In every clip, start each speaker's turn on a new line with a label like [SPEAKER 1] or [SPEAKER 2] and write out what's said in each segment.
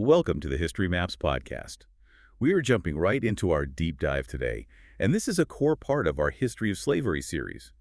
[SPEAKER 1] Welcome to the History Maps podcast. We are jumping right into our deep dive today, and this is a core part of our History of Slavery series.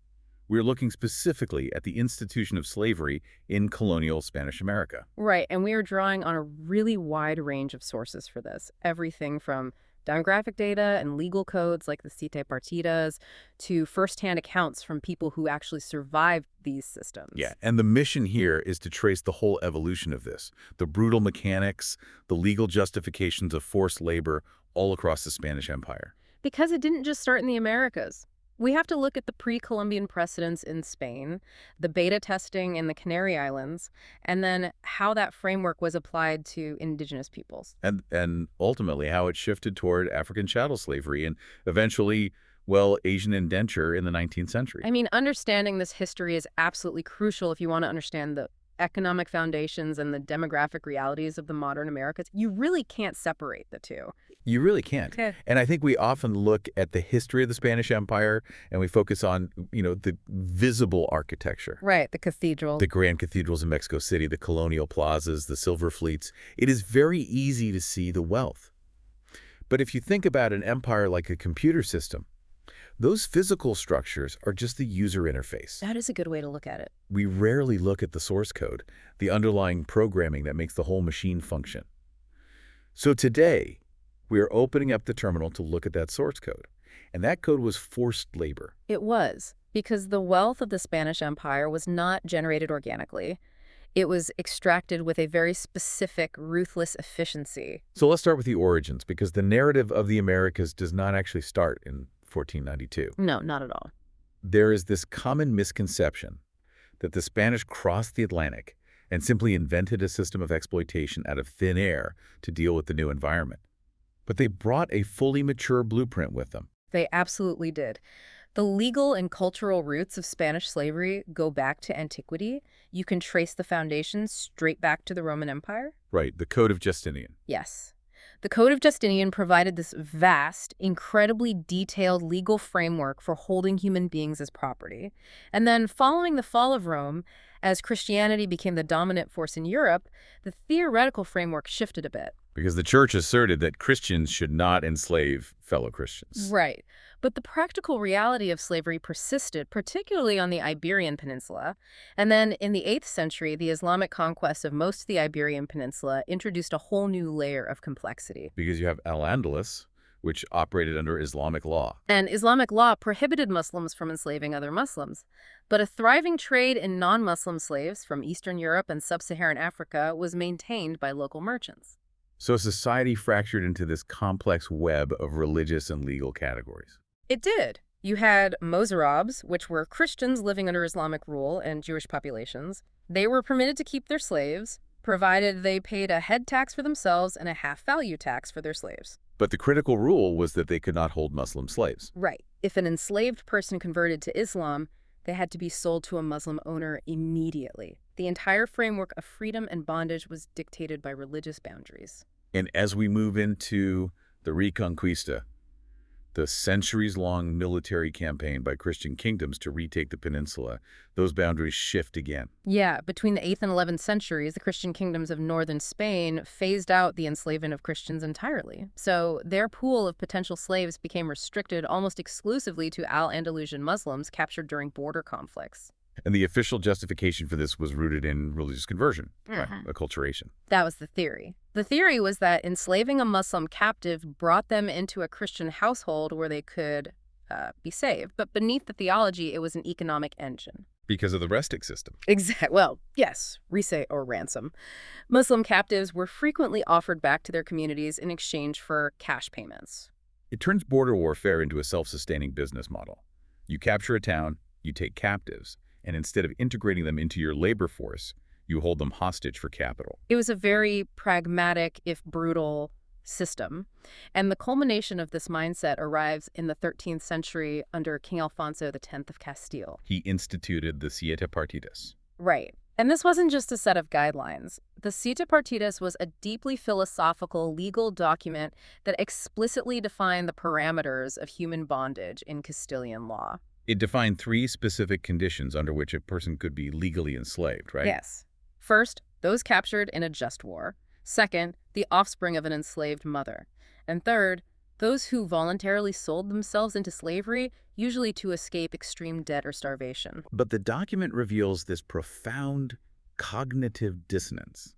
[SPEAKER 1] We're looking specifically at the institution of slavery in colonial Spanish America.
[SPEAKER 2] Right, and we are drawing on a really wide range of sources for this. Everything from demographic data and legal codes like the Siete Partidas to firsthand accounts from people who actually survived these systems.
[SPEAKER 1] Yeah, and the mission here is to trace the whole evolution of this, the brutal mechanics, the legal justifications of forced labor all across the Spanish Empire.
[SPEAKER 2] Because it didn't just start in the Americas. We have to look at the pre-Columbian precedents in Spain, the beta testing in the Canary Islands, and then how that framework was applied to indigenous peoples.
[SPEAKER 1] And ultimately how it shifted toward African chattel slavery and eventually, well, Asian indenture in the 19th century.
[SPEAKER 2] I mean, understanding this history is absolutely crucial if you want to understand the economic foundations and the demographic realities of the modern Americas. You really can't separate the two.
[SPEAKER 1] You really can't.
[SPEAKER 2] Okay.
[SPEAKER 1] And I think we often look at the history of the Spanish Empire and we focus on, the visible architecture.
[SPEAKER 2] Right, the cathedral.
[SPEAKER 1] The grand cathedrals in Mexico City, the colonial plazas, the silver fleets. It is very easy to see the wealth. But if you think about an empire like a computer system, those physical structures are just the user interface.
[SPEAKER 2] That is a good way to look at it.
[SPEAKER 1] We rarely look at the source code, the underlying programming that makes the whole machine function. So today, we are opening up the terminal to look at that source code. And that code was forced labor.
[SPEAKER 2] It was, because the wealth of the Spanish Empire was not generated organically. It was extracted with a very specific, ruthless efficiency.
[SPEAKER 1] So let's start with the origins, because the narrative of the Americas does not actually start in 1492.
[SPEAKER 2] No, not at all.
[SPEAKER 1] There is this common misconception that the Spanish crossed the Atlantic and simply invented a system of exploitation out of thin air to deal with the new environment. But they brought a fully mature blueprint with them.
[SPEAKER 2] They absolutely did. The legal and cultural roots of Spanish slavery go back to antiquity. You can trace the foundations straight back to the Roman Empire.
[SPEAKER 1] Right, the Code of Justinian.
[SPEAKER 2] Yes. The Code of Justinian provided this vast, incredibly detailed legal framework for holding human beings as property. And then following the fall of Rome, as Christianity became the dominant force in Europe, the theoretical framework shifted a bit.
[SPEAKER 1] Because the church asserted that Christians should not enslave fellow Christians.
[SPEAKER 2] Right. But the practical reality of slavery persisted, particularly on the Iberian Peninsula. And then in the 8th century, the Islamic conquest of most of the Iberian Peninsula introduced a whole new layer of complexity.
[SPEAKER 1] Because you have Al-Andalus, which operated under Islamic law.
[SPEAKER 2] And Islamic law prohibited Muslims from enslaving other Muslims. But a thriving trade in non-Muslim slaves from Eastern Europe and Sub-Saharan Africa was maintained by local merchants.
[SPEAKER 1] So society fractured into this complex web of religious and legal categories.
[SPEAKER 2] It did. You had Mozarabs, which were Christians living under Islamic rule and Jewish populations. They were permitted to keep their slaves, provided they paid a head tax for themselves and a half-value tax for their slaves.
[SPEAKER 1] But the critical rule was that they could not hold Muslim slaves.
[SPEAKER 2] Right. If an enslaved person converted to Islam, they had to be sold to a Muslim owner immediately. The entire framework of freedom and bondage was dictated by religious boundaries.
[SPEAKER 1] And as we move into the Reconquista, the centuries-long military campaign by Christian kingdoms to retake the peninsula, those boundaries shift again.
[SPEAKER 2] Yeah, between the 8th and 11th centuries, the Christian kingdoms of northern Spain phased out the enslavement of Christians entirely. So their pool of potential slaves became restricted almost exclusively to Al-Andalusian Muslims captured during border conflicts.
[SPEAKER 1] And the official justification for this was rooted in religious conversion, acculturation.
[SPEAKER 2] That was the theory. The theory was that enslaving a Muslim captive brought them into a Christian household where they could be saved. But beneath the theology, it was an economic engine.
[SPEAKER 1] Because of the restic system.
[SPEAKER 2] Well, yes, resay or ransom. Muslim captives were frequently offered back to their communities in exchange for cash payments.
[SPEAKER 1] It turns border warfare into a self-sustaining business model. You capture a town, you take captives, and instead of integrating them into your labor force, you hold them hostage for capital.
[SPEAKER 2] It was a very pragmatic, if brutal, system. And the culmination of this mindset arrives in the 13th century under King Alfonso X of Castile.
[SPEAKER 1] He instituted the Siete Partidas.
[SPEAKER 2] Right. And this wasn't just a set of guidelines. The Siete Partidas was a deeply philosophical legal document that explicitly defined the parameters of human bondage in Castilian law.
[SPEAKER 1] It defined 3 specific conditions under which a person could be legally enslaved, right?
[SPEAKER 2] Yes. First, those captured in a just war. Second, the offspring of an enslaved mother. And third, those who voluntarily sold themselves into slavery, usually to escape extreme debt or starvation.
[SPEAKER 1] But the document reveals this profound cognitive dissonance,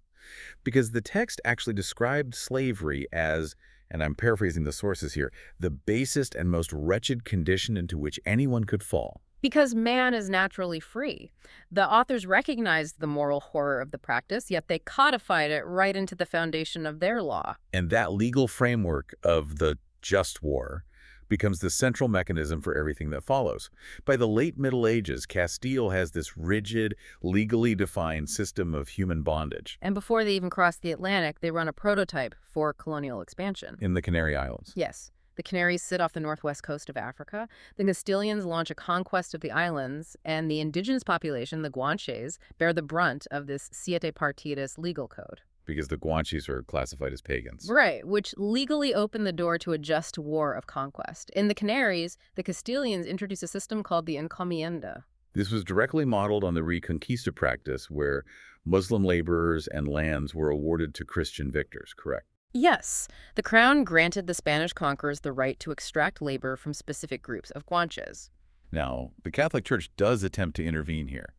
[SPEAKER 1] because the text actually described slavery as, and I'm paraphrasing the sources here, the basest and most wretched condition into which anyone could fall.
[SPEAKER 2] Because man is naturally free. The authors recognized the moral horror of the practice, yet they codified it right into the foundation of their law.
[SPEAKER 1] And that legal framework of the just war becomes the central mechanism for everything that follows. By the late Middle Ages, Castile has this rigid, legally defined system of human bondage.
[SPEAKER 2] And before they even cross the Atlantic, they run a prototype for colonial expansion.
[SPEAKER 1] In the Canary Islands.
[SPEAKER 2] Yes. The Canaries sit off the northwest coast of Africa. The Castilians launch a conquest of the islands, and the indigenous population, the Guanches, bear the brunt of this siete partidas legal code.
[SPEAKER 1] Because the Guanches are classified as pagans.
[SPEAKER 2] Right, which legally opened the door to a just war of conquest. In the Canaries, the Castilians introduced a system called the encomienda.
[SPEAKER 1] This was directly modeled on the Reconquista practice, where Muslim laborers and lands were awarded to Christian victors, correct?
[SPEAKER 2] Yes, the crown granted the Spanish conquerors the right to extract labor from specific groups of Guanches.
[SPEAKER 1] Now, the Catholic Church does attempt to intervene here.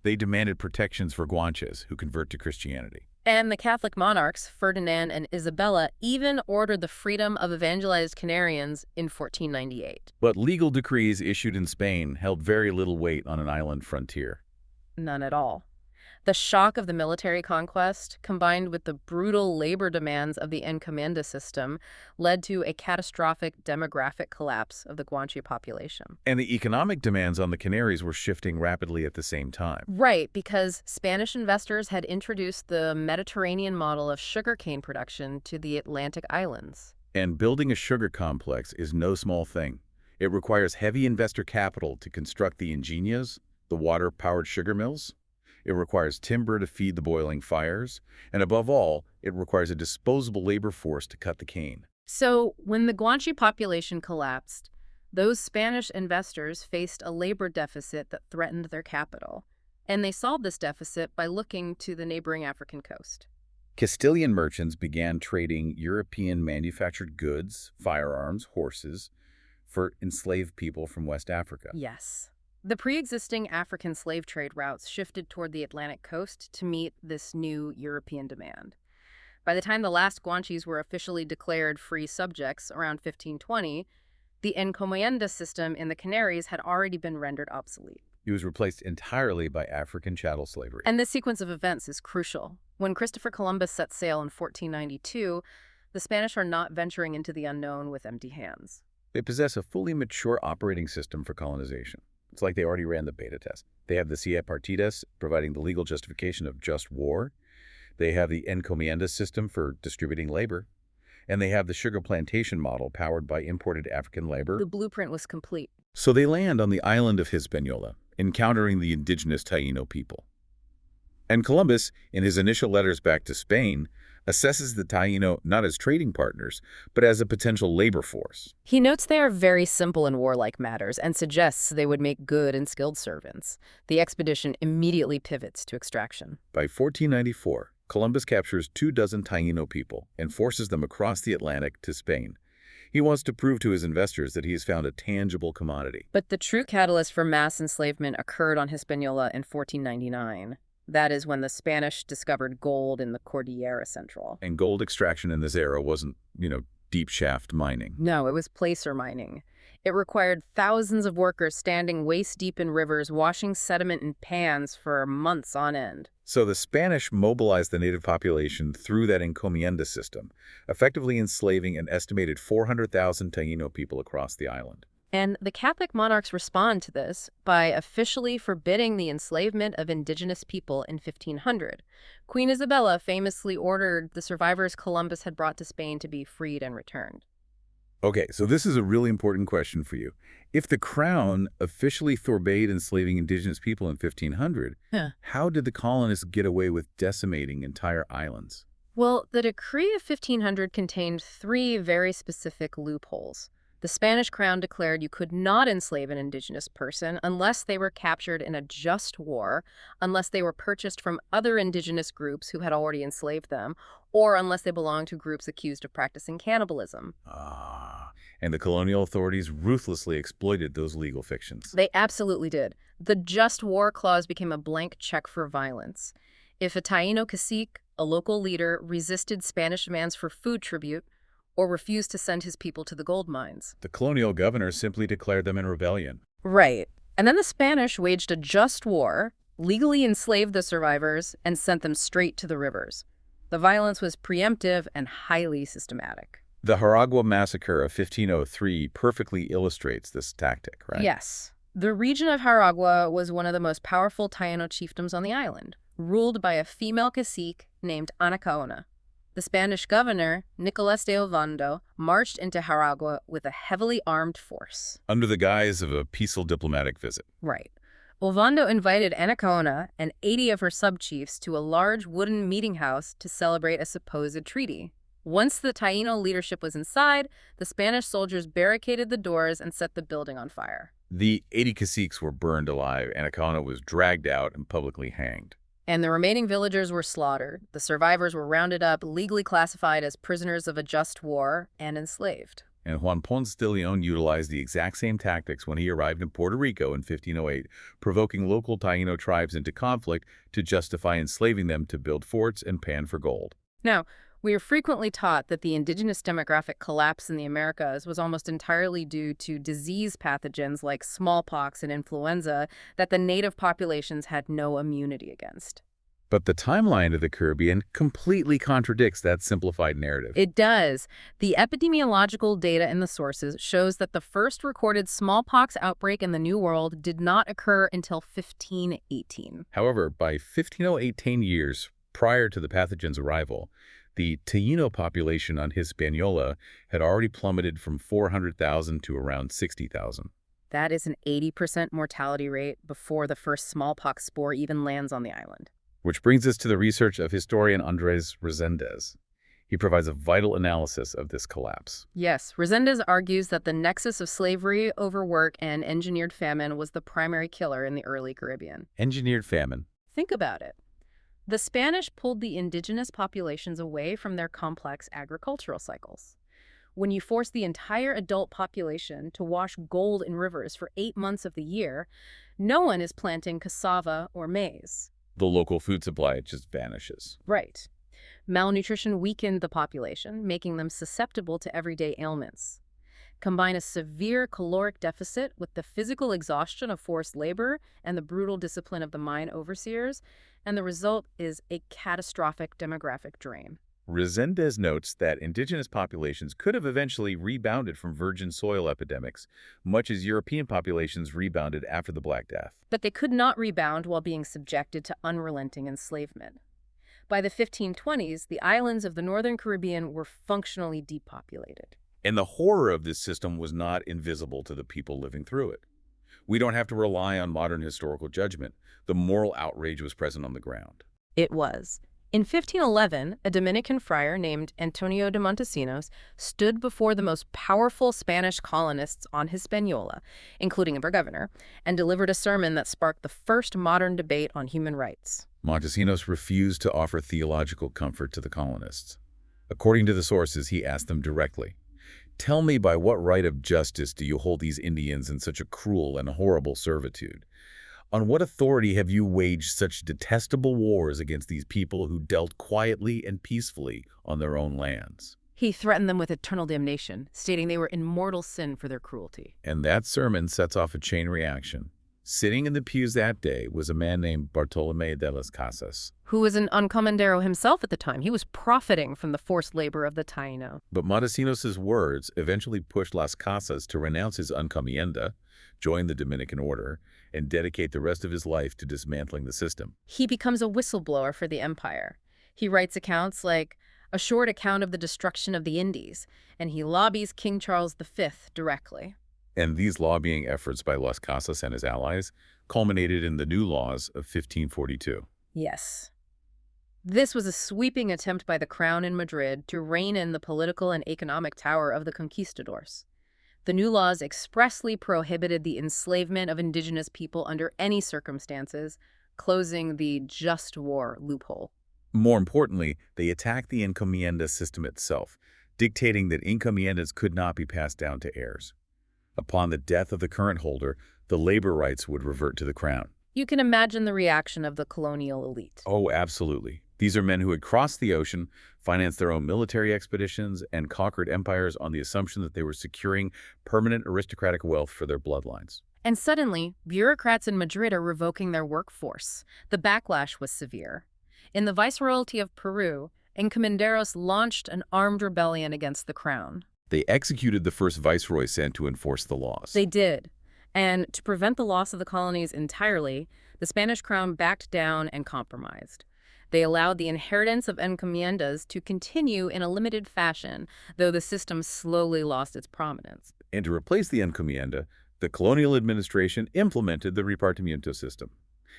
[SPEAKER 1] They demanded protections for Guanches who convert to Christianity.
[SPEAKER 2] And the Catholic monarchs, Ferdinand and Isabella, even ordered the freedom of evangelized Canarians in 1498.
[SPEAKER 1] But legal decrees issued in Spain held very little weight on an island frontier.
[SPEAKER 2] None at all. The shock of the military conquest, combined with the brutal labor demands of the encomienda system, led to a catastrophic demographic collapse of the Guanche population.
[SPEAKER 1] And the economic demands on the Canaries were shifting rapidly at the same time.
[SPEAKER 2] Right, because Spanish investors had introduced the Mediterranean model of sugarcane production to the Atlantic islands.
[SPEAKER 1] And building a sugar complex is no small thing. It requires heavy investor capital to construct the ingenias, the water-powered sugar mills. It requires timber to feed the boiling fires, and above all, it requires a disposable labor force to cut the cane.
[SPEAKER 2] So, when the Guanche population collapsed, those Spanish investors faced a labor deficit that threatened their capital, and they solved this deficit by looking to the neighboring African coast.
[SPEAKER 1] Castilian merchants began trading European manufactured goods, firearms, horses, for enslaved people from West Africa.
[SPEAKER 2] Yes. The pre-existing African slave trade routes shifted toward the Atlantic coast to meet this new European demand. By the time the last Guanches were officially declared free subjects around 1520, the encomienda system in the Canaries had already been rendered obsolete.
[SPEAKER 1] It was replaced entirely by African chattel slavery.
[SPEAKER 2] And this sequence of events is crucial. When Christopher Columbus set sail in 1492, the Spanish are not venturing into the unknown with empty hands.
[SPEAKER 1] They possess a fully mature operating system for colonization. It's like they already ran the beta test. They have the siete partidas, providing the legal justification of just war. They have the encomienda system for distributing labor. And they have the sugar plantation model powered by imported African labor.
[SPEAKER 2] The blueprint was complete.
[SPEAKER 1] So they land on the island of Hispaniola, encountering the indigenous Taino people. And Columbus, in his initial letters back to Spain, assesses the Taino not as trading partners, but as a potential labor force.
[SPEAKER 2] He notes they are very simple in warlike matters and suggests they would make good and skilled servants. The expedition immediately pivots to extraction.
[SPEAKER 1] By 1494, Columbus captures 24 Taino people and forces them across the Atlantic to Spain. He wants to prove to his investors that he has found a tangible commodity.
[SPEAKER 2] But the true catalyst for mass enslavement occurred on Hispaniola in 1499. That is when the Spanish discovered gold in the Cordillera Central.
[SPEAKER 1] And gold extraction in this era wasn't, deep shaft mining.
[SPEAKER 2] No, it was placer mining. It required thousands of workers standing waist-deep in rivers, washing sediment in pans for months on end.
[SPEAKER 1] So the Spanish mobilized the native population through that encomienda system, effectively enslaving an estimated 400,000 Taino people across the island.
[SPEAKER 2] And the Catholic monarchs respond to this by officially forbidding the enslavement of indigenous people in 1500. Queen Isabella famously ordered the survivors Columbus had brought to Spain to be freed and returned.
[SPEAKER 1] Okay, so this is a really important question for you. If the Crown officially forbade enslaving indigenous people in 1500, how did the colonists get away with decimating entire islands?
[SPEAKER 2] Well, the decree of 1500 contained three very specific loopholes. The Spanish crown declared you could not enslave an indigenous person unless they were captured in a just war, unless they were purchased from other indigenous groups who had already enslaved them, or unless they belonged to groups accused of practicing cannibalism.
[SPEAKER 1] And the colonial authorities ruthlessly exploited those legal fictions.
[SPEAKER 2] They absolutely did. The just war clause became a blank check for violence. If a Taino cacique, a local leader, resisted Spanish demands for food tribute, or refused to send his people to the gold mines.
[SPEAKER 1] The colonial governor simply declared them in rebellion.
[SPEAKER 2] Right. And then the Spanish waged a just war, legally enslaved the survivors, and sent them straight to the rivers. The violence was preemptive and highly systematic.
[SPEAKER 1] The Jaragua massacre of 1503 perfectly illustrates this tactic, right?
[SPEAKER 2] Yes. The region of Jaragua was one of the most powerful Taino chiefdoms on the island, ruled by a female cacique named Anacaona. The Spanish governor, Nicolas de Ovando, marched into Jaragua with a heavily armed force.
[SPEAKER 1] Under the guise of a peaceful diplomatic visit.
[SPEAKER 2] Right. Ovando invited Anacaona and 80 of her sub-chiefs to a large wooden meeting house to celebrate a supposed treaty. Once the Taino leadership was inside, the Spanish soldiers barricaded the doors and set the building on fire.
[SPEAKER 1] The 80 caciques were burned alive. Anacaona was dragged out and publicly hanged.
[SPEAKER 2] And the remaining villagers were slaughtered. The survivors were rounded up, legally classified as prisoners of a just war, and enslaved.
[SPEAKER 1] And Juan Ponce de Leon utilized the exact same tactics when he arrived in Puerto Rico in 1508, provoking local Taino tribes into conflict to justify enslaving them to build forts and pan for gold.
[SPEAKER 2] Now, we are frequently taught that the indigenous demographic collapse in the Americas was almost entirely due to disease pathogens like smallpox and influenza that the native populations had no immunity against.
[SPEAKER 1] But the timeline of the Caribbean completely contradicts that simplified narrative.
[SPEAKER 2] It does. The epidemiological data in the sources shows that the first recorded smallpox outbreak in the New World did not occur until 1518.
[SPEAKER 1] However, by 1508, 10 years prior to the pathogen's arrival, the Taino population on Hispaniola had already plummeted from 400,000 to around 60,000.
[SPEAKER 2] That is an 80% mortality rate before the first smallpox spore even lands on the island.
[SPEAKER 1] Which brings us to the research of historian Andres Resendez. He provides a vital analysis of this collapse.
[SPEAKER 2] Yes, Resendez argues that the nexus of slavery, overwork, and engineered famine was the primary killer in the early Caribbean.
[SPEAKER 1] Engineered famine.
[SPEAKER 2] Think about it. The Spanish pulled the indigenous populations away from their complex agricultural cycles. When you force the entire adult population to wash gold in rivers for 8 months of the year, no one is planting cassava or maize.
[SPEAKER 1] The local food supply just vanishes.
[SPEAKER 2] Right. Malnutrition weakened the population, making them susceptible to everyday ailments. Combine a severe caloric deficit with the physical exhaustion of forced labor and the brutal discipline of the mine overseers, and the result is a catastrophic demographic drain.
[SPEAKER 1] Resendez notes that indigenous populations could have eventually rebounded from virgin soil epidemics, much as European populations rebounded after the Black Death.
[SPEAKER 2] But they could not rebound while being subjected to unrelenting enslavement. By the 1520s, the islands of the Northern Caribbean were functionally depopulated.
[SPEAKER 1] And the horror of this system was not invisible to the people living through it. We don't have to rely on modern historical judgment. The moral outrage was present on the ground.
[SPEAKER 2] It was. In 1511, a Dominican friar named Antonio de Montesinos stood before the most powerful Spanish colonists on Hispaniola, including their governor, and delivered a sermon that sparked the first modern debate on human rights.
[SPEAKER 1] Montesinos refused to offer theological comfort to the colonists. According to the sources, he asked them directly, "Tell me, by what right of justice do you hold these Indians in such a cruel and horrible servitude? On what authority have you waged such detestable wars against these people who dealt quietly and peacefully on their own lands?"
[SPEAKER 2] He threatened them with eternal damnation, stating they were in mortal sin for their cruelty.
[SPEAKER 1] And that sermon sets off a chain reaction. Sitting in the pews that day was a man named Bartolomé de las Casas,
[SPEAKER 2] who was an encomendero himself at the time. He was profiting from the forced labor of the Taino.
[SPEAKER 1] But Montesinos' words eventually pushed Las Casas to renounce his encomienda, join the Dominican order, and dedicate the rest of his life to dismantling the system.
[SPEAKER 2] He becomes a whistleblower for the empire. He writes accounts like A Short Account of the Destruction of the Indies, and he lobbies King Charles V directly.
[SPEAKER 1] And these lobbying efforts by Las Casas and his allies culminated in the new laws of 1542.
[SPEAKER 2] Yes. This was a sweeping attempt by the crown in Madrid to rein in the political and economic power of the conquistadors. The new laws expressly prohibited the enslavement of indigenous people under any circumstances, closing the just war loophole.
[SPEAKER 1] More importantly, they attacked the encomienda system itself, dictating that encomiendas could not be passed down to heirs. Upon the death of the current holder, the labor rights would revert to the crown.
[SPEAKER 2] You can imagine the reaction of the colonial elite.
[SPEAKER 1] Oh, absolutely. These are men who had crossed the ocean, financed their own military expeditions, and conquered empires on the assumption that they were securing permanent aristocratic wealth for their bloodlines.
[SPEAKER 2] And suddenly, bureaucrats in Madrid are revoking their workforce. The backlash was severe. In the Viceroyalty of Peru, encomenderos launched an armed rebellion against the crown.
[SPEAKER 1] They executed the first viceroy sent to enforce the laws.
[SPEAKER 2] They did. And to prevent the loss of the colonies entirely, the Spanish crown backed down and compromised. They allowed the inheritance of encomiendas to continue in a limited fashion, though the system slowly lost its prominence.
[SPEAKER 1] And to replace the encomienda, the colonial administration implemented the repartimiento system.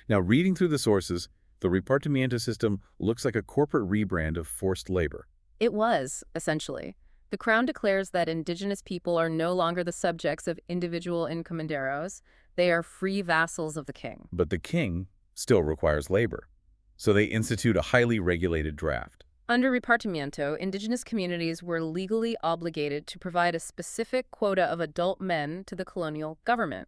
[SPEAKER 1] Now, reading through the sources, the repartimiento system looks like a corporate rebrand of forced labor.
[SPEAKER 2] It was, essentially. The crown declares that indigenous people are no longer the subjects of individual encomenderos. They are free vassals of the king.
[SPEAKER 1] But the king still requires labor. So they institute a highly regulated draft.
[SPEAKER 2] Under repartimiento, indigenous communities were legally obligated to provide a specific quota of adult men to the colonial government.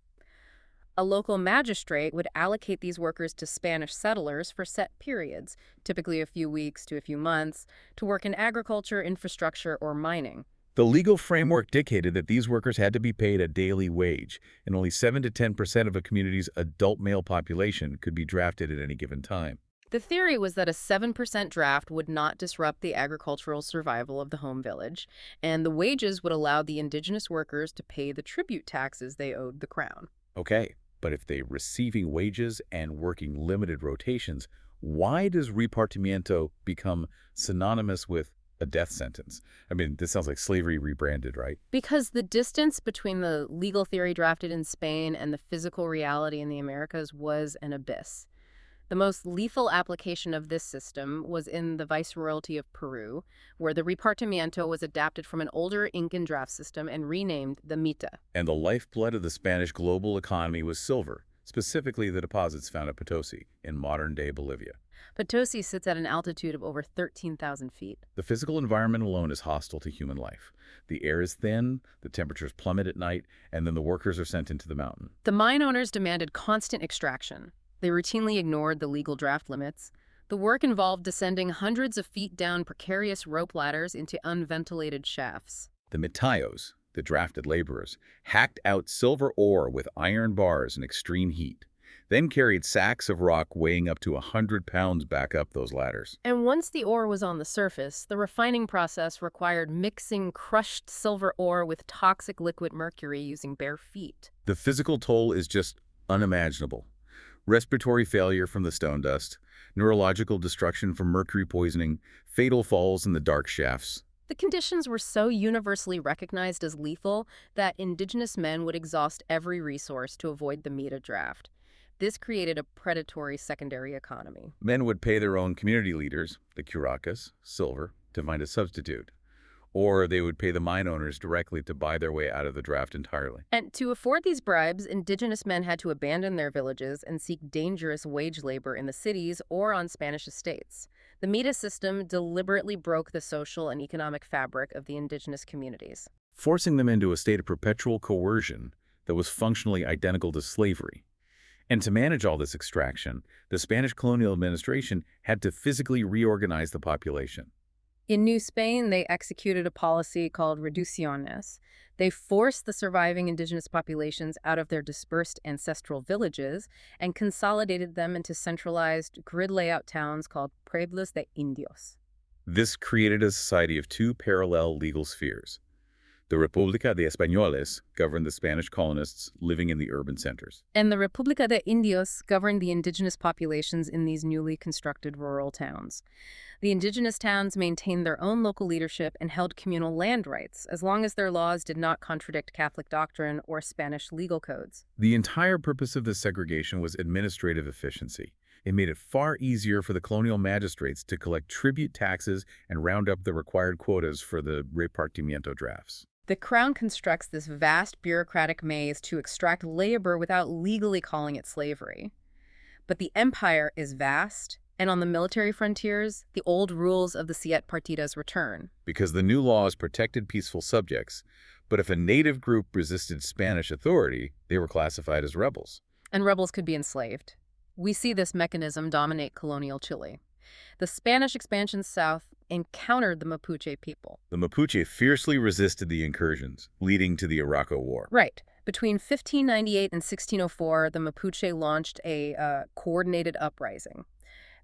[SPEAKER 2] A local magistrate would allocate these workers to Spanish settlers for set periods, typically a few weeks to a few months, to work in agriculture, infrastructure, or mining.
[SPEAKER 1] The legal framework dictated that these workers had to be paid a daily wage, and only 7 to 10% of a community's adult male population could be drafted at any given time.
[SPEAKER 2] The theory was that a 7% draft would not disrupt the agricultural survival of the home village, and the wages would allow the indigenous workers to pay the tribute taxes they owed the crown.
[SPEAKER 1] Okay, but if they're receiving wages and working limited rotations, why does repartimiento become synonymous with a death sentence? I mean, this sounds like slavery rebranded, right?
[SPEAKER 2] Because the distance between the legal theory drafted in Spain and the physical reality in the Americas was an abyss. The most lethal application of this system was in the Viceroyalty of Peru, where the repartimiento was adapted from an older Incan draft system and renamed the mita.
[SPEAKER 1] And the lifeblood of the Spanish global economy was silver, specifically the deposits found at Potosi in modern-day Bolivia.
[SPEAKER 2] Potosi sits at an altitude of over 13,000 feet.
[SPEAKER 1] The physical environment alone is hostile to human life. The air is thin, the temperatures plummet at night, and then the workers are sent into the mountain.
[SPEAKER 2] The mine owners demanded constant extraction. They routinely ignored the legal draft limits. The work involved descending hundreds of feet down precarious rope ladders into unventilated shafts.
[SPEAKER 1] The mitayos, the drafted laborers, hacked out silver ore with iron bars in extreme heat, then carried sacks of rock weighing up to 100 pounds back up those ladders.
[SPEAKER 2] And once the ore was on the surface, the refining process required mixing crushed silver ore with toxic liquid mercury using bare feet.
[SPEAKER 1] The physical toll is just unimaginable. Respiratory failure from the stone dust, neurological destruction from mercury poisoning, fatal falls in the dark shafts.
[SPEAKER 2] The conditions were so universally recognized as lethal that indigenous men would exhaust every resource to avoid the mita draft. This created a predatory secondary economy.
[SPEAKER 1] Men would pay their own community leaders, the curacas, silver, to find a substitute. Or they would pay the mine owners directly to buy their way out of the draft entirely.
[SPEAKER 2] And to afford these bribes, indigenous men had to abandon their villages and seek dangerous wage labor in the cities or on Spanish estates. The mita system deliberately broke the social and economic fabric of the indigenous communities,
[SPEAKER 1] forcing them into a state of perpetual coercion that was functionally identical to slavery. And to manage all this extraction, the Spanish colonial administration had to physically reorganize the population.
[SPEAKER 2] In New Spain, they executed a policy called reducciones. They forced the surviving indigenous populations out of their dispersed ancestral villages and consolidated them into centralized grid layout towns called pueblos de indios.
[SPEAKER 1] This created a society of two parallel legal spheres. The República de Españoles governed the Spanish colonists living in the urban centers.
[SPEAKER 2] And the República de Indios governed the indigenous populations in these newly constructed rural towns. The indigenous towns maintained their own local leadership and held communal land rights, as long as their laws did not contradict Catholic doctrine or Spanish legal codes.
[SPEAKER 1] The entire purpose of this segregation was administrative efficiency. It made it far easier for the colonial magistrates to collect tribute taxes and round up the required quotas for the repartimiento drafts.
[SPEAKER 2] The crown constructs this vast bureaucratic maze to extract labor without legally calling it slavery. But the empire is vast, and on the military frontiers, the old rules of the Siete Partidas return.
[SPEAKER 1] Because the new laws protected peaceful subjects, but if a native group resisted Spanish authority, they were classified as rebels.
[SPEAKER 2] And rebels could be enslaved. We see this mechanism dominate colonial Chile. The Spanish expansion south encountered the Mapuche people.
[SPEAKER 1] The Mapuche fiercely resisted the incursions, leading to the Arauco War.
[SPEAKER 2] Right. Between 1598 and 1604, the Mapuche launched a coordinated uprising.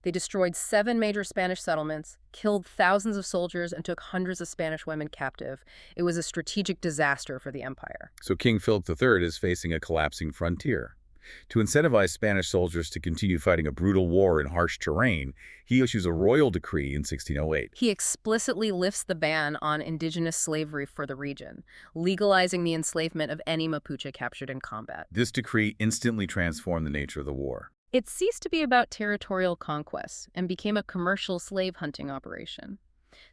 [SPEAKER 2] They destroyed 7 major Spanish settlements, killed thousands of soldiers, and took hundreds of Spanish women captive. It was a strategic disaster for the empire.
[SPEAKER 1] So King Philip III is facing a collapsing frontier. To incentivize Spanish soldiers to continue fighting a brutal war in harsh terrain, he issues a royal decree in 1608.
[SPEAKER 2] He explicitly lifts the ban on indigenous slavery for the region, legalizing the enslavement of any Mapuche captured in combat.
[SPEAKER 1] This decree instantly transformed the nature of the war.
[SPEAKER 2] It ceased to be about territorial conquest and became a commercial slave hunting operation.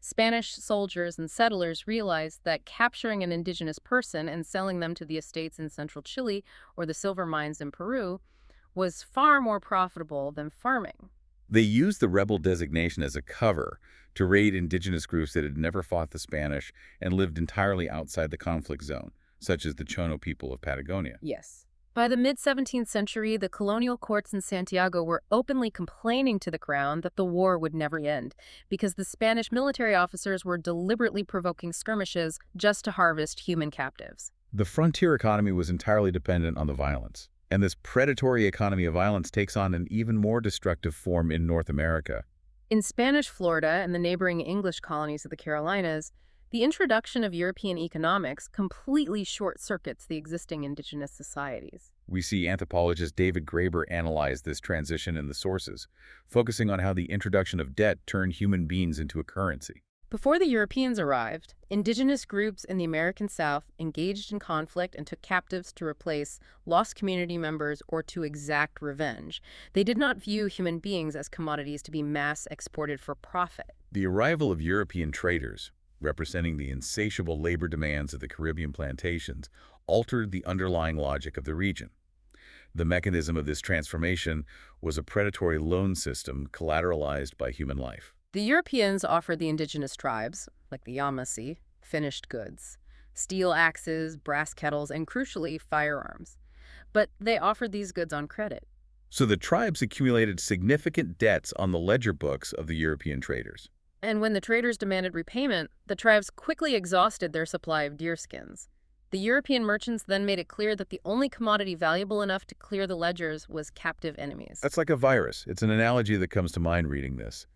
[SPEAKER 2] Spanish soldiers and settlers realized that capturing an indigenous person and selling them to the estates in central Chile or the silver mines in Peru was far more profitable than farming.
[SPEAKER 1] They used the rebel designation as a cover to raid indigenous groups that had never fought the Spanish and lived entirely outside the conflict zone, such as the Chono people of Patagonia.
[SPEAKER 2] Yes. By the mid-17th century, the colonial courts in Santiago were openly complaining to the crown that the war would never end because the Spanish military officers were deliberately provoking skirmishes just to harvest human captives.
[SPEAKER 1] The frontier economy was entirely dependent on the violence, and this predatory economy of violence takes on an even more destructive form in North America.
[SPEAKER 2] In Spanish Florida and the neighboring English colonies of the Carolinas, the introduction of European economics completely short-circuits the existing indigenous societies.
[SPEAKER 1] We see anthropologist David Graeber analyze this transition in the sources, focusing on how the introduction of debt turned human beings into a currency.
[SPEAKER 2] Before the Europeans arrived, indigenous groups in the American South engaged in conflict and took captives to replace lost community members or to exact revenge. They did not view human beings as commodities to be mass exported for profit.
[SPEAKER 1] The arrival of European traders, representing the insatiable labor demands of the Caribbean plantations, altered the underlying logic of the region. The mechanism of this transformation was a predatory loan system collateralized by human life.
[SPEAKER 2] The Europeans offered the indigenous tribes, like the Yamasee, finished goods, steel axes, brass kettles, and crucially, firearms. But they offered these goods on credit.
[SPEAKER 1] So the tribes accumulated significant debts on the ledger books of the European traders.
[SPEAKER 2] And when the traders demanded repayment, the tribes quickly exhausted their supply of deerskins. The European merchants then made it clear that the only commodity valuable enough to clear the ledgers was captive enemies.
[SPEAKER 1] That's like a virus. It's an analogy that comes to mind reading this.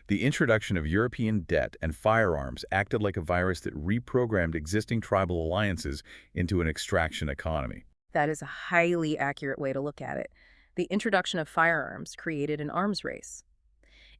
[SPEAKER 1] The introduction of European debt and firearms acted like a virus that reprogrammed existing tribal alliances into an extraction economy.
[SPEAKER 2] That is a highly accurate way to look at it. The introduction of firearms created an arms race.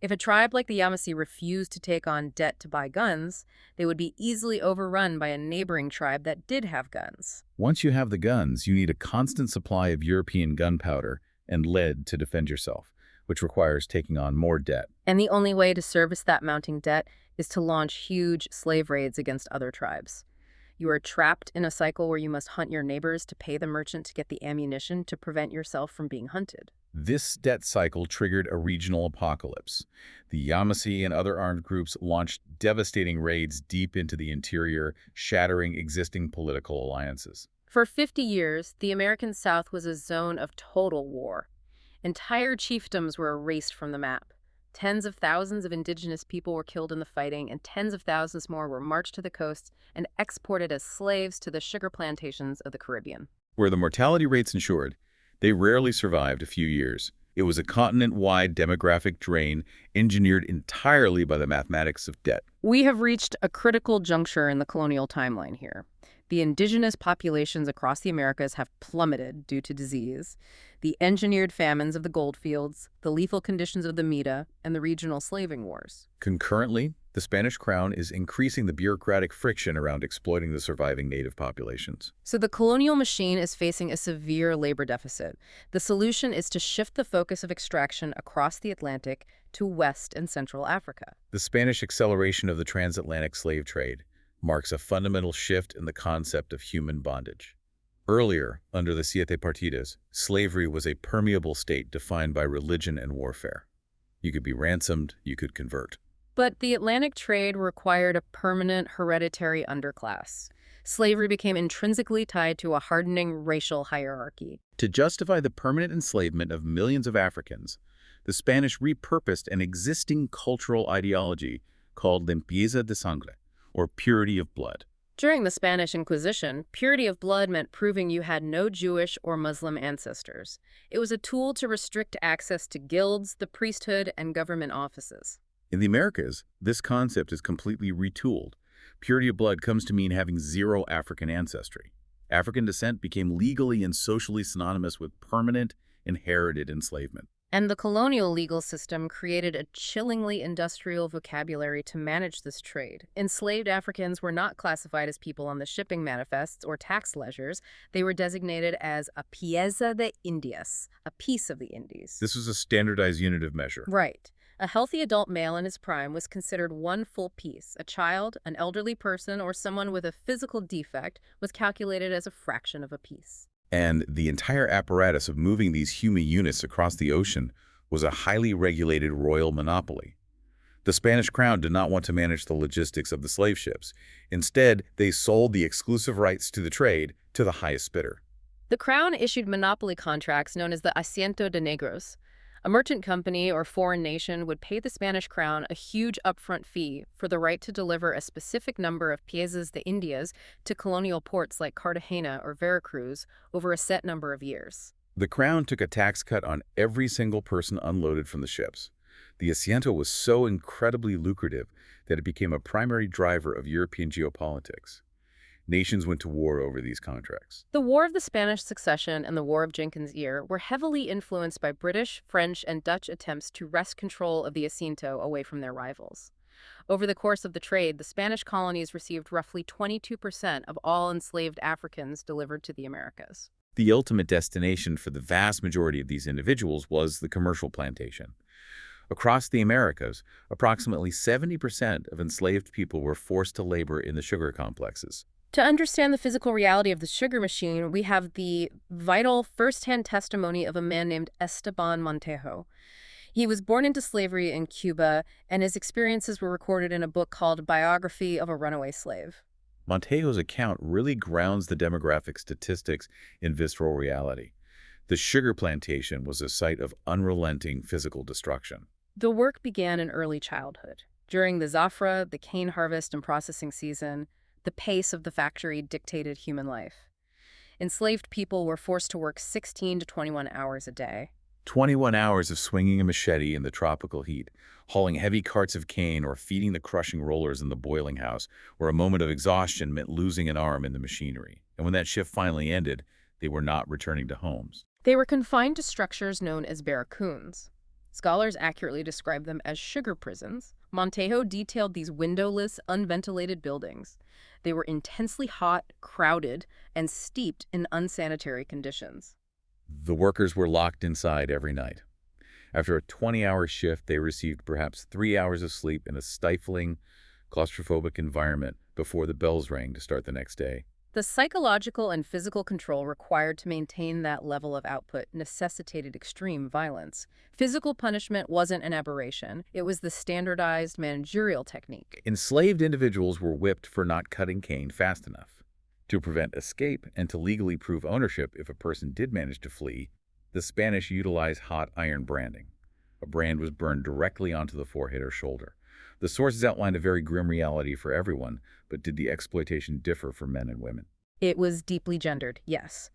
[SPEAKER 2] If a tribe like the Yamasee refused to take on debt to buy guns, they would be easily overrun by a neighboring tribe that did have guns.
[SPEAKER 1] Once you have the guns, you need a constant supply of European gunpowder and lead to defend yourself, which requires taking on more debt.
[SPEAKER 2] And the only way to service that mounting debt is to launch huge slave raids against other tribes. You are trapped in a cycle where you must hunt your neighbors to pay the merchant to get the ammunition to prevent yourself from being hunted.
[SPEAKER 1] This debt cycle triggered a regional apocalypse. The Yamasee and other armed groups launched devastating raids deep into the interior, shattering existing political alliances.
[SPEAKER 2] For 50 years, the American South was a zone of total war. Entire chiefdoms were erased from the map. Tens of thousands of indigenous people were killed in the fighting, and tens of thousands more were marched to the coasts and exported as slaves to the sugar plantations of the Caribbean.
[SPEAKER 1] Where the mortality rates ensured, they rarely survived a few years. It was a continent-wide demographic drain engineered entirely by the mathematics of debt.
[SPEAKER 2] We have reached a critical juncture in the colonial timeline here. The indigenous populations across the Americas have plummeted due to disease, the engineered famines of the goldfields, the lethal conditions of the Mita, and the regional slaving wars.
[SPEAKER 1] Concurrently, the Spanish crown is increasing the bureaucratic friction around exploiting the surviving native populations.
[SPEAKER 2] So the colonial machine is facing a severe labor deficit. The solution is to shift the focus of extraction across the Atlantic to West and Central Africa.
[SPEAKER 1] The Spanish acceleration of the transatlantic slave trade, marks a fundamental shift in the concept of human bondage. Earlier, under the Siete Partidas, slavery was a permeable state defined by religion and warfare. You could be ransomed, you could convert.
[SPEAKER 2] But the Atlantic trade required a permanent hereditary underclass. Slavery became intrinsically tied to a hardening racial hierarchy.
[SPEAKER 1] To justify the permanent enslavement of millions of Africans, the Spanish repurposed an existing cultural ideology called limpieza de sangre, or purity of blood.
[SPEAKER 2] During the Spanish Inquisition, purity of blood meant proving you had no Jewish or Muslim ancestors. It was a tool to restrict access to guilds, the priesthood, and government offices.
[SPEAKER 1] In the Americas, this concept is completely retooled. Purity of blood comes to mean having zero African ancestry. African descent became legally and socially synonymous with permanent, inherited enslavement.
[SPEAKER 2] And the colonial legal system created a chillingly industrial vocabulary to manage this trade. Enslaved Africans were not classified as people on the shipping manifests or tax ledgers. They were designated as a pieza de Indias, a piece of the Indies.
[SPEAKER 1] This was a standardized unit of measure.
[SPEAKER 2] Right. A healthy adult male in his prime was considered one full piece. A child, an elderly person, or someone with a physical defect was calculated as a fraction of a piece.
[SPEAKER 1] And the entire apparatus of moving these human units across the ocean was a highly regulated royal monopoly. The Spanish crown did not want to manage the logistics of the slave ships. Instead, they sold the exclusive rights to the trade to the highest bidder.
[SPEAKER 2] The crown issued monopoly contracts known as the Asiento de Negros. A merchant company or foreign nation would pay the Spanish crown a huge upfront fee for the right to deliver a specific number of piezas de Indias to colonial ports like Cartagena or Veracruz over a set number of years.
[SPEAKER 1] The crown took a tax cut on every single person unloaded from the ships. The asiento was so incredibly lucrative that it became a primary driver of European geopolitics. Nations went to war over these contracts.
[SPEAKER 2] The War of the Spanish Succession and the War of Jenkins' Ear were heavily influenced by British, French, and Dutch attempts to wrest control of the Asiento away from their rivals. Over the course of the trade, the Spanish colonies received roughly 22% of all enslaved Africans delivered to the Americas.
[SPEAKER 1] The ultimate destination for the vast majority of these individuals was the commercial plantation. Across the Americas, approximately 70% of enslaved people were forced to labor in the sugar complexes.
[SPEAKER 2] To understand the physical reality of the sugar machine, we have the vital first-hand testimony of a man named Esteban Montejo. He was born into slavery in Cuba, and his experiences were recorded in a book called Biography of a Runaway Slave.
[SPEAKER 1] Montejo's account really grounds the demographic statistics in visceral reality. The sugar plantation was a site of unrelenting physical destruction.
[SPEAKER 2] The work began in early childhood. During the zafra, the cane harvest and processing season, the pace of the factory dictated human life. Enslaved people were forced to work 16 to 21 hours a day.
[SPEAKER 1] 21 hours of swinging a machete in the tropical heat, hauling heavy carts of cane or feeding the crushing rollers in the boiling house, where a moment of exhaustion meant losing an arm in the machinery. And when that shift finally ended, they were not returning to homes.
[SPEAKER 2] They were confined to structures known as barracoons. Scholars accurately describe them as sugar prisons. Montejo detailed these windowless, unventilated buildings. They were intensely hot, crowded, and steeped in unsanitary conditions.
[SPEAKER 1] The workers were locked inside every night. After a 20-hour shift, they received perhaps 3 hours of sleep in a stifling, claustrophobic environment before the bells rang to start the next day.
[SPEAKER 2] The psychological and physical control required to maintain that level of output necessitated extreme violence. Physical punishment wasn't an aberration. It was the standardized managerial technique.
[SPEAKER 1] Enslaved individuals were whipped for not cutting cane fast enough. To prevent escape and to legally prove ownership if a person did manage to flee, the Spanish utilized hot iron branding. A brand was burned directly onto the forehead or shoulder. The sources outlined a very grim reality for everyone, but did the exploitation differ for men and women?
[SPEAKER 2] It was deeply gendered, yes.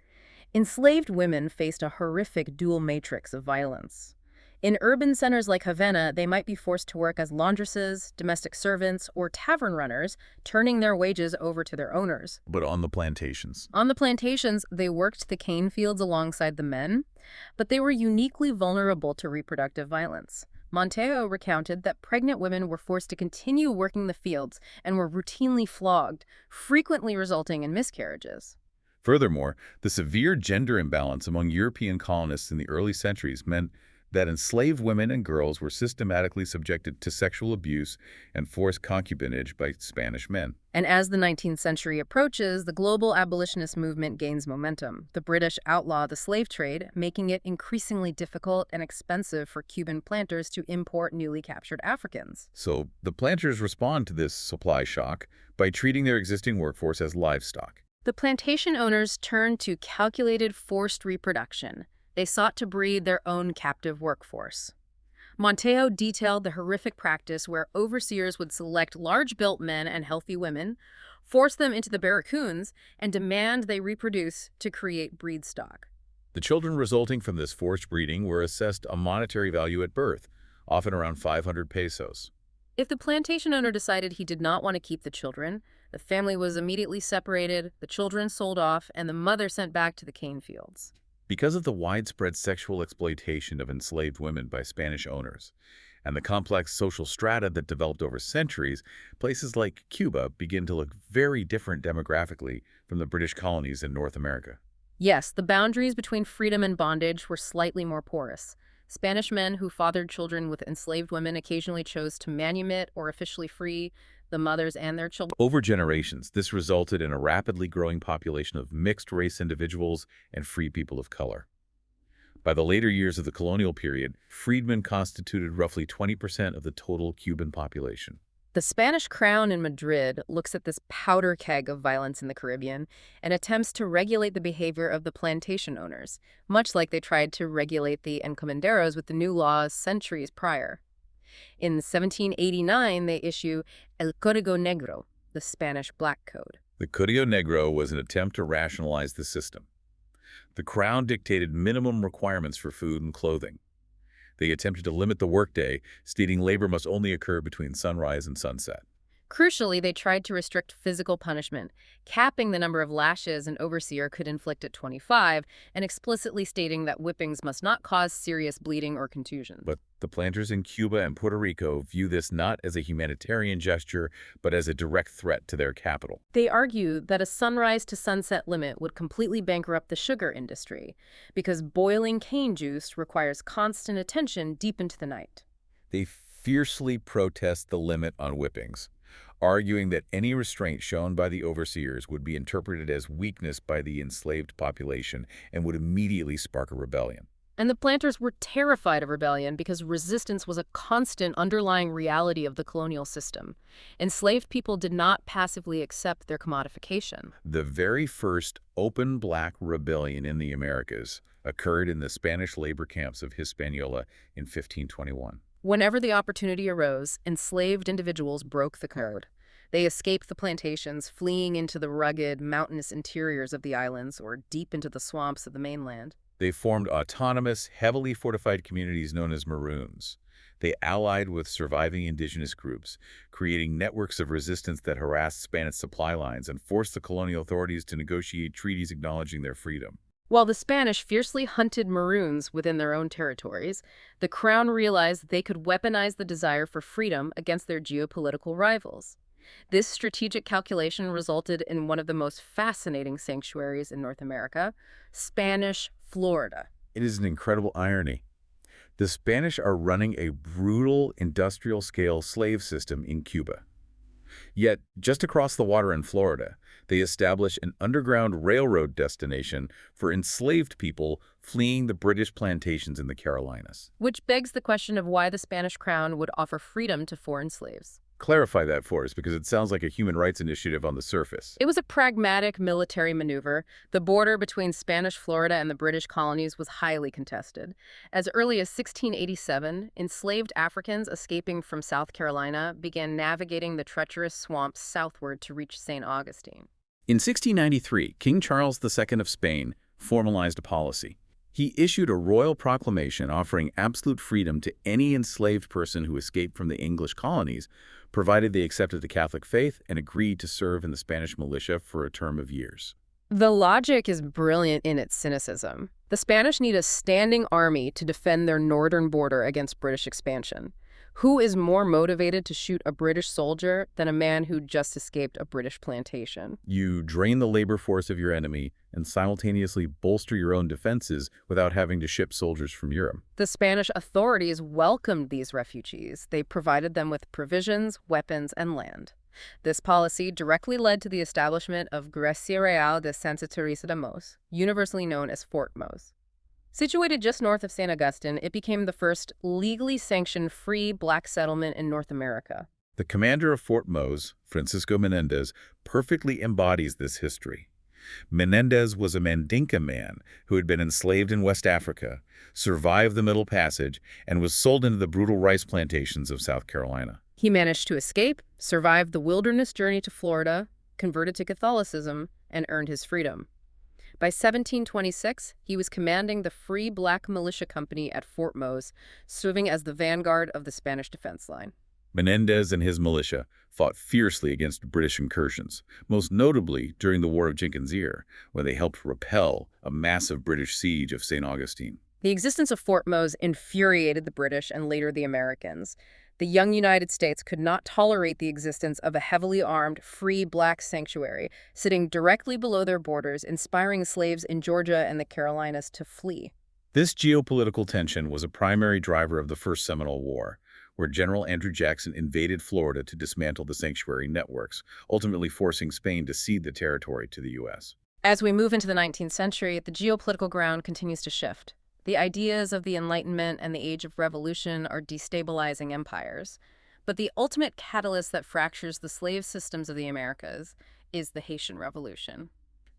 [SPEAKER 2] Enslaved women faced a horrific dual matrix of violence. In urban centers like Havana, they might be forced to work as laundresses, domestic servants, or tavern runners, turning their wages over to their owners.
[SPEAKER 1] But on the plantations?
[SPEAKER 2] On the plantations, they worked the cane fields alongside the men, but they were uniquely vulnerable to reproductive violence. Montejo recounted that pregnant women were forced to continue working the fields and were routinely flogged, frequently resulting in miscarriages.
[SPEAKER 1] Furthermore, the severe gender imbalance among European colonists in the early centuries meant that enslaved women and girls were systematically subjected to sexual abuse and forced concubinage by Spanish men.
[SPEAKER 2] And as the 19th century approaches, the global abolitionist movement gains momentum. The British outlaw the slave trade, making it increasingly difficult and expensive for Cuban planters to import newly captured Africans.
[SPEAKER 1] So the planters respond to this supply shock by treating their existing workforce as livestock.
[SPEAKER 2] The plantation owners turned to calculated forced reproduction. They sought to breed their own captive workforce. Monteo detailed the horrific practice where overseers would select large-built men and healthy women, force them into the barracoons, and demand they reproduce to create breed stock.
[SPEAKER 1] The children resulting from this forced breeding were assessed a monetary value at birth, often around 500 pesos.
[SPEAKER 2] If the plantation owner decided he did not want to keep the children, the family was immediately separated, the children sold off, and the mother sent back to the cane fields.
[SPEAKER 1] Because of the widespread sexual exploitation of enslaved women by Spanish owners and the complex social strata that developed over centuries, places like Cuba begin to look very different demographically from the British colonies in North America.
[SPEAKER 2] Yes, the boundaries between freedom and bondage were slightly more porous. Spanish men who fathered children with enslaved women occasionally chose to manumit or officially free the mothers and their children.
[SPEAKER 1] Over generations, this resulted in a rapidly growing population of mixed-race individuals and free people of color. By the later years of the colonial period, freedmen constituted roughly 20% of the total Cuban population.
[SPEAKER 2] The Spanish crown in Madrid looks at this powder keg of violence in the Caribbean and attempts to regulate the behavior of the plantation owners, much like they tried to regulate the encomenderos with the new laws centuries prior. In 1789, they issue El Código Negro, the Spanish Black Code.
[SPEAKER 1] The Código Negro was an attempt to rationalize the system. The Crown dictated minimum requirements for food and clothing. They attempted to limit the workday, stating labor must only occur between sunrise and sunset.
[SPEAKER 2] Crucially, they tried to restrict physical punishment, capping the number of lashes an overseer could inflict at 25, and explicitly stating that whippings must not cause serious bleeding or contusions.
[SPEAKER 1] But the planters in Cuba and Puerto Rico view this not as a humanitarian gesture, but as a direct threat to their capital.
[SPEAKER 2] They argue that a sunrise to sunset limit would completely bankrupt the sugar industry, because boiling cane juice requires constant attention deep into the night.
[SPEAKER 1] They fiercely protest the limit on whippings, arguing that any restraint shown by the overseers would be interpreted as weakness by the enslaved population and would immediately spark a rebellion.
[SPEAKER 2] And the planters were terrified of rebellion because resistance was a constant underlying reality of the colonial system. Enslaved people did not passively accept their commodification.
[SPEAKER 1] The very first open black rebellion in the Americas occurred in the Spanish labor camps of Hispaniola in 1521.
[SPEAKER 2] Whenever the opportunity arose, enslaved individuals broke the code. They escaped the plantations, fleeing into the rugged, mountainous interiors of the islands or deep into the swamps of the mainland.
[SPEAKER 1] They formed autonomous, heavily fortified communities known as Maroons. They allied with surviving indigenous groups, creating networks of resistance that harassed Spanish supply lines and forced the colonial authorities to negotiate treaties acknowledging their freedom.
[SPEAKER 2] While the Spanish fiercely hunted Maroons within their own territories, the Crown realized they could weaponize the desire for freedom against their geopolitical rivals. This strategic calculation resulted in one of the most fascinating sanctuaries in North America, Spanish Florida.
[SPEAKER 1] It is an incredible irony. The Spanish are running a brutal industrial-scale slave system in Cuba. Yet, just across the water in Florida, they establish an underground railroad destination for enslaved people fleeing the British plantations in the Carolinas.
[SPEAKER 2] Which begs the question of why the Spanish Crown would offer freedom to foreign slaves.
[SPEAKER 1] Clarify that for us, because it sounds like a human rights initiative on the surface.
[SPEAKER 2] It was a pragmatic military maneuver. The border between Spanish Florida and the British colonies was highly contested. As early as 1687, enslaved Africans escaping from South Carolina began navigating the treacherous swamps southward to reach St. Augustine.
[SPEAKER 1] In 1693, King Charles II of Spain formalized a policy. He issued a royal proclamation offering absolute freedom to any enslaved person who escaped from the English colonies, provided they accepted the Catholic faith and agreed to serve in the Spanish militia for a term of years.
[SPEAKER 2] The logic is brilliant in its cynicism. The Spanish need a standing army to defend their northern border against British expansion. Who is more motivated to shoot a British soldier than a man who just escaped a British plantation?
[SPEAKER 1] You drain the labor force of your enemy and simultaneously bolster your own defenses without having to ship soldiers from Europe.
[SPEAKER 2] The Spanish authorities welcomed these refugees. They provided them with provisions, weapons, and land. This policy directly led to the establishment of Grecia Real de Santa Teresa de Mos, universally known as Fort Mos. Situated just north of St. Augustine, it became the first legally sanctioned free black settlement in North America.
[SPEAKER 1] The commander of Fort Mos, Francisco Menendez, perfectly embodies this history. Menendez was a Mandinka man who had been enslaved in West Africa, survived the Middle Passage, and was sold into the brutal rice plantations of South Carolina.
[SPEAKER 2] He managed to escape, survived the wilderness journey to Florida, converted to Catholicism, and earned his freedom. By 1726, he was commanding the Free Black Militia Company at Fort Mos, serving as the vanguard of the Spanish defense line.
[SPEAKER 1] Menendez and his militia fought fiercely against British incursions, most notably during the War of Jenkins' Ear, when they helped repel a massive British siege of St. Augustine.
[SPEAKER 2] The existence of Fort Mos infuriated the British and later the Americans. The young United States could not tolerate the existence of a heavily armed, free black sanctuary sitting directly below their borders, inspiring slaves in Georgia and the Carolinas to flee.
[SPEAKER 1] This geopolitical tension was a primary driver of the First Seminole War, where General Andrew Jackson invaded Florida to dismantle the sanctuary networks, ultimately forcing Spain to cede the territory to the U.S.
[SPEAKER 2] As we move into the 19th century, the geopolitical ground continues to shift. The ideas of the Enlightenment and the Age of Revolution are destabilizing empires. But the ultimate catalyst that fractures the slave systems of the Americas is the Haitian Revolution.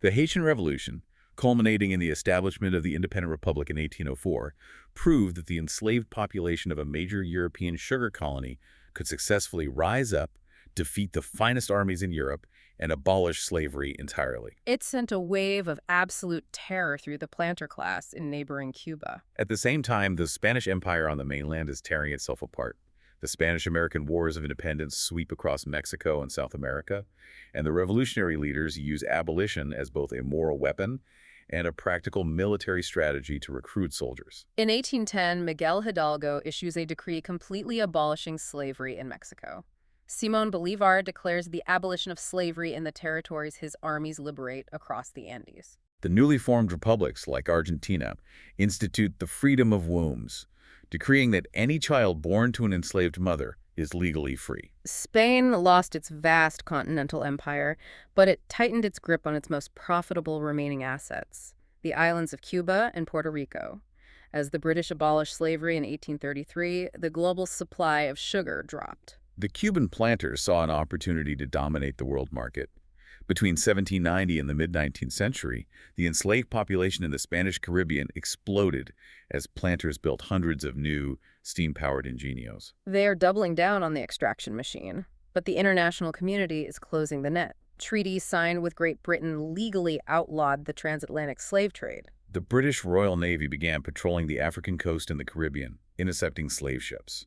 [SPEAKER 1] The Haitian Revolution, culminating in the establishment of the independent republic in 1804, proved that the enslaved population of a major European sugar colony could successfully rise up, defeat the finest armies in Europe, and abolish slavery entirely.
[SPEAKER 2] It sent a wave of absolute terror through the planter class in neighboring Cuba.
[SPEAKER 1] At the same time, the Spanish Empire on the mainland is tearing itself apart. The Spanish-American Wars of Independence sweep across Mexico and South America, and the revolutionary leaders use abolition as both a moral weapon and a practical military strategy to recruit soldiers.
[SPEAKER 2] In 1810, Miguel Hidalgo issues a decree completely abolishing slavery in Mexico. Simón Bolívar declares the abolition of slavery in the territories his armies liberate across the Andes.
[SPEAKER 1] The newly formed republics, like Argentina, institute the freedom of wombs, decreeing that any child born to an enslaved mother is legally free.
[SPEAKER 2] Spain lost its vast continental empire, but it tightened its grip on its most profitable remaining assets, the islands of Cuba and Puerto Rico. As the British abolished slavery in 1833, the global supply of sugar dropped.
[SPEAKER 1] The Cuban planters saw an opportunity to dominate the world market. Between 1790 and the mid-19th century, the enslaved population in the Spanish Caribbean exploded as planters built hundreds of new, steam-powered ingenios.
[SPEAKER 2] They are doubling down on the extraction machine, but the international community is closing the net. Treaties signed with Great Britain legally outlawed the transatlantic slave trade.
[SPEAKER 1] The British Royal Navy began patrolling the African coast and the Caribbean, intercepting slave ships.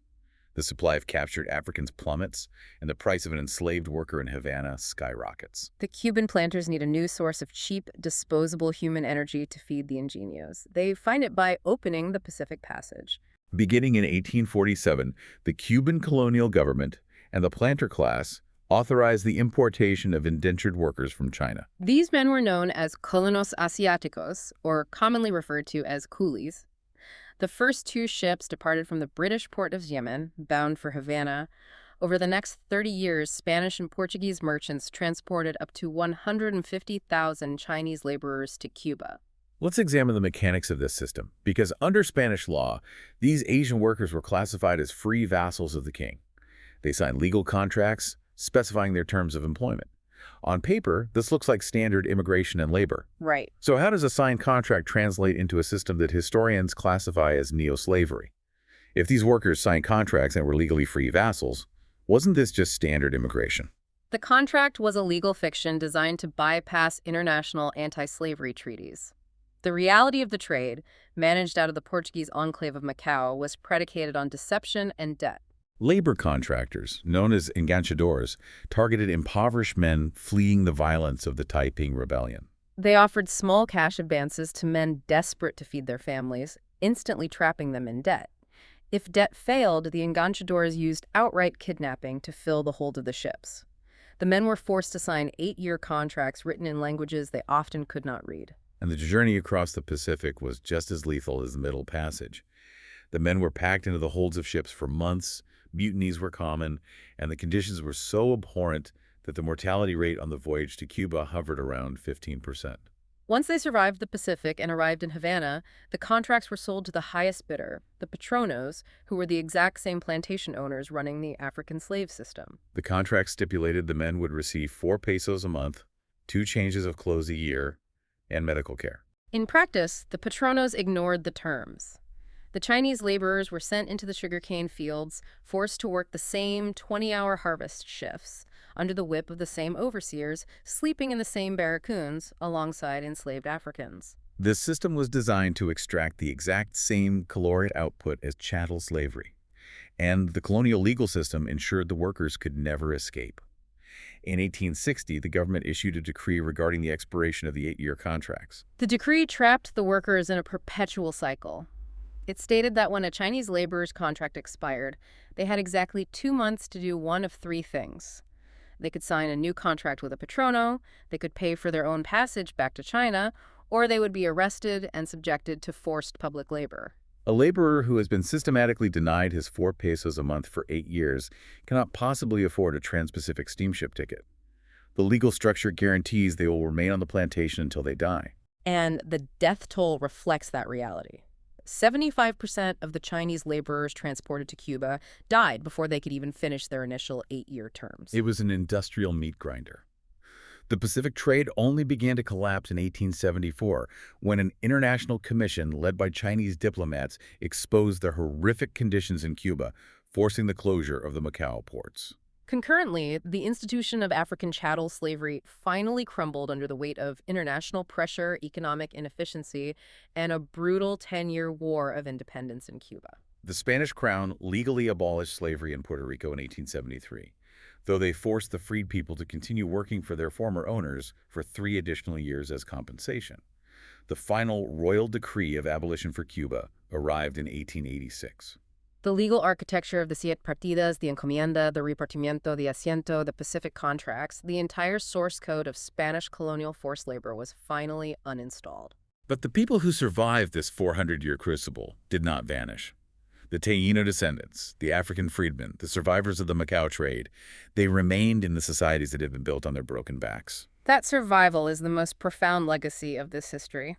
[SPEAKER 1] The supply of captured Africans plummets, and the price of an enslaved worker in Havana skyrockets.
[SPEAKER 2] The Cuban planters need a new source of cheap, disposable human energy to feed the ingenios. They find it by opening the Pacific Passage.
[SPEAKER 1] Beginning in 1847, the Cuban colonial government and the planter class authorized the importation of indentured workers from China.
[SPEAKER 2] These men were known as colonos asiáticos, or commonly referred to as coolies. The first two ships departed from the British port of Yemen, bound for Havana. Over the next 30 years, Spanish and Portuguese merchants transported up to 150,000 Chinese laborers to Cuba.
[SPEAKER 1] Let's examine the mechanics of this system, because under Spanish law, these Asian workers were classified as free vassals of the king. They signed legal contracts specifying their terms of employment. On paper, this looks like standard immigration and labor.
[SPEAKER 2] Right.
[SPEAKER 1] So how does a signed contract translate into a system that historians classify as neo-slavery? If these workers signed contracts and were legally free vassals, wasn't this just standard immigration?
[SPEAKER 2] The contract was a legal fiction designed to bypass international anti-slavery treaties. The reality of the trade, managed out of the Portuguese enclave of Macau, was predicated on deception and debt.
[SPEAKER 1] Labor contractors, known as enganchadores, targeted impoverished men fleeing the violence of the Taiping Rebellion.
[SPEAKER 2] They offered small cash advances to men desperate to feed their families, instantly trapping them in debt. If debt failed, the enganchadores used outright kidnapping to fill the hold of the ships. The men were forced to sign 8-year contracts written in languages they often could not read.
[SPEAKER 1] And the journey across the Pacific was just as lethal as the Middle Passage. The men were packed into the holds of ships for months, mutinies were common, and the conditions were so abhorrent that the mortality rate on the voyage to Cuba hovered around 15%.
[SPEAKER 2] Once they survived the Pacific and arrived in Havana, the contracts were sold to the highest bidder, the patronos, who were the exact same plantation owners running the African slave system.
[SPEAKER 1] The contract stipulated the men would receive 4 pesos a month, 2 changes of clothes a year, and medical care.
[SPEAKER 2] In practice, the patronos ignored the terms. The Chinese laborers were sent into the sugarcane fields, forced to work the same 20-hour harvest shifts, under the whip of the same overseers, sleeping in the same barracoons alongside enslaved Africans.
[SPEAKER 1] This system was designed to extract the exact same caloric output as chattel slavery, and the colonial legal system ensured the workers could never escape. In 1860, the government issued a decree regarding the expiration of the 8-year contracts.
[SPEAKER 2] The decree trapped the workers in a perpetual cycle. It stated that when a Chinese laborer's contract expired, they had exactly 2 months to do one of 3 things. They could sign a new contract with a patrono, they could pay for their own passage back to China, or they would be arrested and subjected to forced public labor.
[SPEAKER 1] A laborer who has been systematically denied his 4 pesos a month for 8 years cannot possibly afford a trans-Pacific steamship ticket. The legal structure guarantees they will remain on the plantation until they die.
[SPEAKER 2] And the death toll reflects that reality. 75% of the Chinese laborers transported to Cuba died before they could even finish their initial 8-year terms.
[SPEAKER 1] It was an industrial meat grinder. The Pacific trade only began to collapse in 1874 when an international commission led by Chinese diplomats exposed the horrific conditions in Cuba, forcing the closure of the Macau ports.
[SPEAKER 2] Concurrently, the institution of African chattel slavery finally crumbled under the weight of international pressure, economic inefficiency, and a brutal 10-year war of independence in Cuba.
[SPEAKER 1] The Spanish crown legally abolished slavery in Puerto Rico in 1873, though they forced the freed people to continue working for their former owners for 3 additional years as compensation. The final royal decree of abolition for Cuba arrived in 1886.
[SPEAKER 2] The legal architecture of the Siete Partidas, the Encomienda, the Repartimiento, the Asiento, the Pacific Contracts, the entire source code of Spanish colonial forced labor was finally uninstalled.
[SPEAKER 1] But the people who survived this 400-year crucible did not vanish. The Taíno descendants, the African freedmen, the survivors of the Macau trade, they remained in the societies that had been built on their broken backs.
[SPEAKER 2] That survival is the most profound legacy of this history.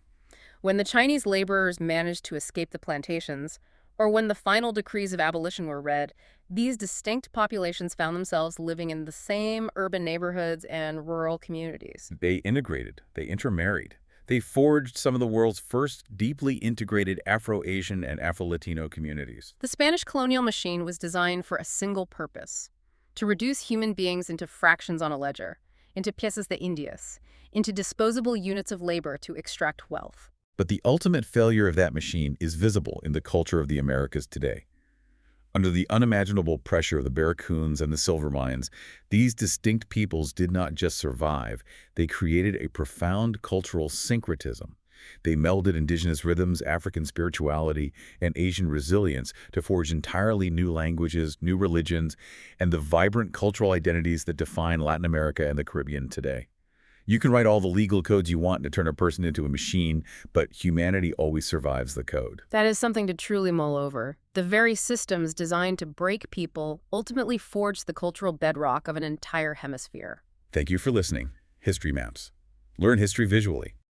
[SPEAKER 2] When the Chinese laborers managed to escape the plantations, or when the final decrees of abolition were read, these distinct populations found themselves living in the same urban neighborhoods and rural communities.
[SPEAKER 1] They integrated, they intermarried. They forged some of the world's first deeply integrated Afro-Asian and Afro-Latino communities.
[SPEAKER 2] The Spanish colonial machine was designed for a single purpose: to reduce human beings into fractions on a ledger, into piezas de indias, into disposable units of labor to extract wealth.
[SPEAKER 1] But the ultimate failure of that machine is visible in the culture of the Americas today. Under the unimaginable pressure of the barracoons and the silver mines, these distinct peoples did not just survive, they created a profound cultural syncretism. They melded indigenous rhythms, African spirituality, and Asian resilience to forge entirely new languages, new religions, and the vibrant cultural identities that define Latin America and the Caribbean today. You can write all the legal codes you want to turn a person into a machine, but humanity always survives the code.
[SPEAKER 2] That is something to truly mull over. The very systems designed to break people ultimately forged the cultural bedrock of an entire hemisphere.
[SPEAKER 1] Thank you for listening. History Maps. Learn history visually.